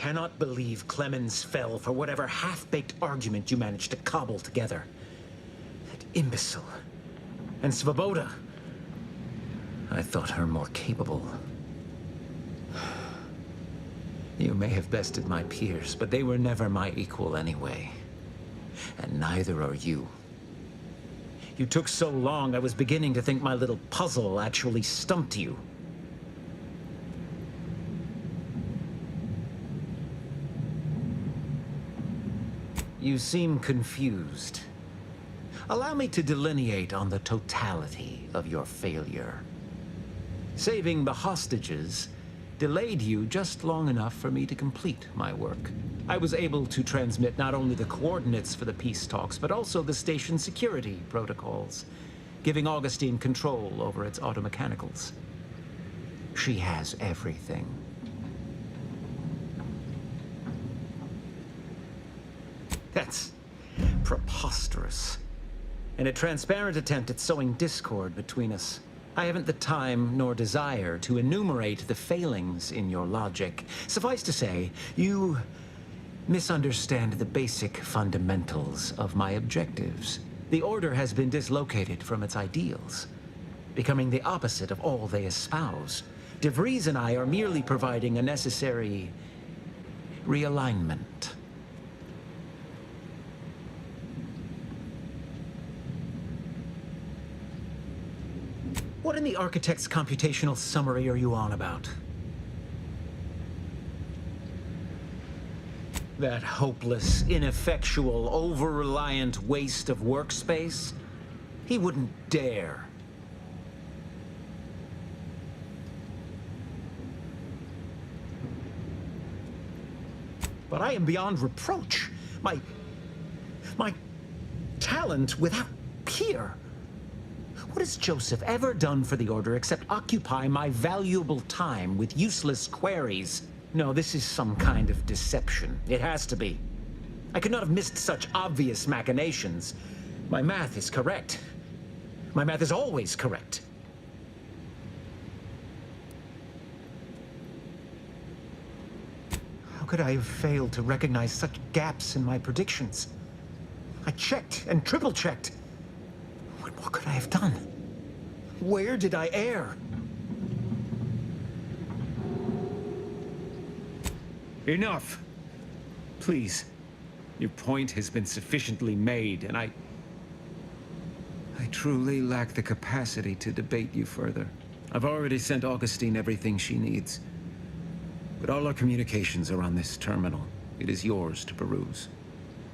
cannot believe Clemens fell for whatever half-baked argument you managed to cobble together. That imbecile. And Svoboda. I thought her more capable. You may have bested my peers, but they were never my equal anyway. And neither are you. You took so long, I was beginning to think my little puzzle actually stumped you. You seem confused. Allow me to delineate on the totality of your failure. Saving the hostages delayed you just long enough for me to complete my work. I was able to transmit not only the coordinates for the peace talks, but also the station security protocols, giving Augustine control over its automechanicals. She has everything. That's preposterous. And a transparent attempt at sowing discord between us. I haven't the time nor desire to enumerate the failings in your logic. Suffice to say, you misunderstand the basic fundamentals of my objectives. The Order has been dislocated from its ideals, becoming the opposite of all they espouse. De Vries and I are merely providing a necessary realignment. What in the Architect's computational summary are you on about? That hopeless, ineffectual, over-reliant waste of workspace? He wouldn't dare. But I am beyond reproach. My talent without peer. What has Joseph ever done for the Order except occupy my valuable time with useless queries? No, this is some kind of deception. It has to be. I could not have missed such obvious machinations. My math is correct. My math is always correct. How could I have failed to recognize such gaps in my predictions? I checked and triple-checked. What could I have done? Where did I err? Enough. Please. Your point has been sufficiently made, and I truly lack the capacity to debate you further. I've already sent Augustine everything she needs. But all our communications are on this terminal. It is yours to peruse.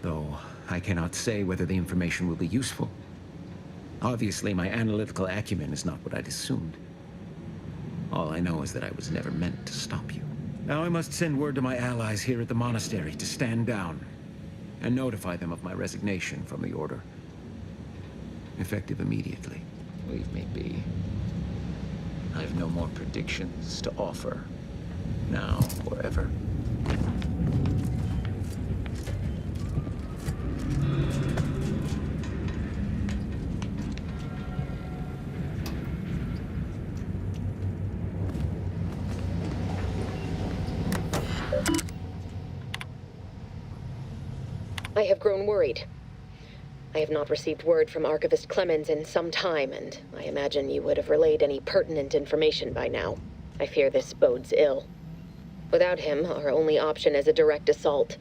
Though I cannot say whether the information will be useful. Obviously, my analytical acumen is not what I'd assumed. All I know is that I was never meant to stop you. Now I must send word to my allies here at the monastery to stand down and notify them of my resignation from the Order. Effective immediately. Leave me be. I have no more predictions to offer, now or ever. I have grown worried. I have not received word from Archivist Clemens in some time, and I imagine you would have relayed any pertinent information by now. I fear this bodes ill. Without him, our only option is a direct assault.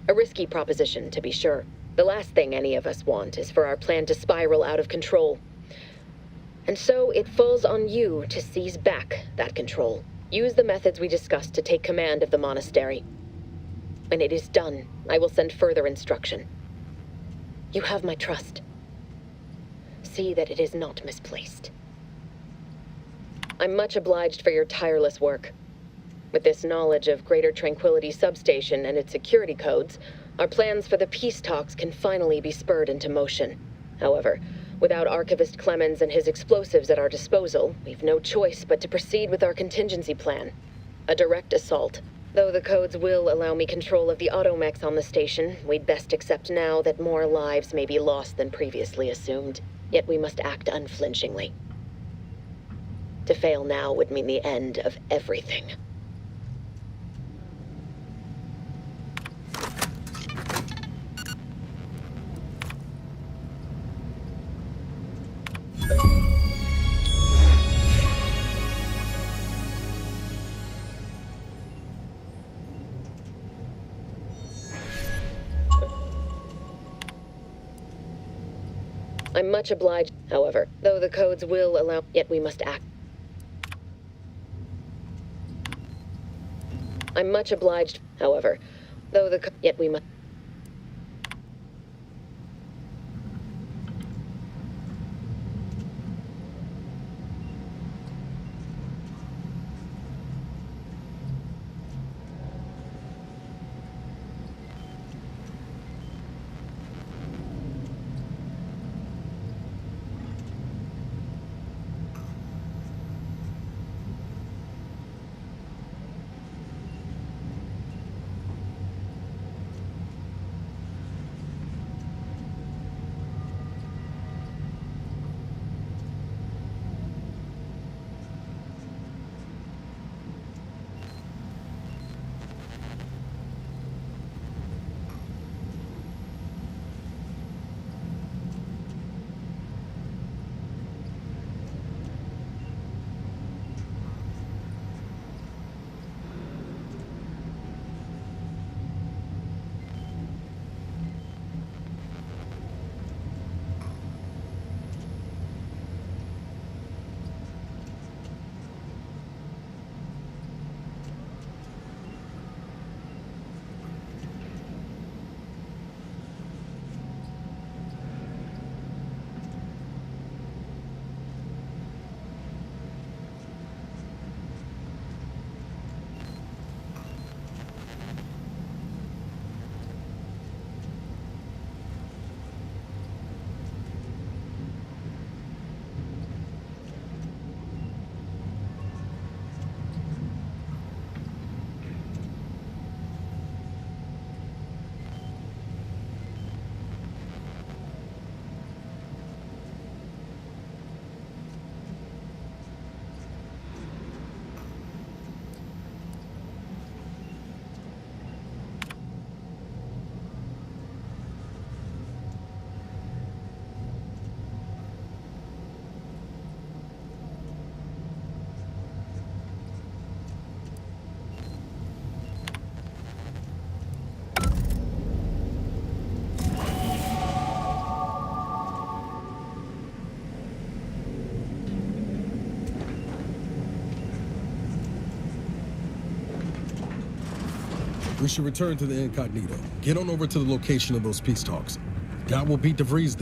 A risky proposition, to be sure. The last thing any of us want is for our plan to spiral out of control. And so it falls on you to seize back that control. Use the methods we discussed to take command of the monastery. When it is done, I will send further instruction. You have my trust. See that it is not misplaced. I'm much obliged for your tireless work. With this knowledge of Greater Tranquility Substation and its security codes, our plans for the peace talks can finally be spurred into motion. However, without Archivist Clemens and his explosives at our disposal, we've no choice but to proceed with our contingency plan. A direct assault. Though the codes will allow me control of the automechs on the station, we'd best accept now that more lives may be lost than previously assumed. Yet we must act unflinchingly. To fail now would mean the end of everything. I'm much obliged, however, though the codes will allow, yet we must act. I'm much obliged, however, though yet we must. We should return to the incognito. Get on over to the location of those peace talks. God will beat DeVries there.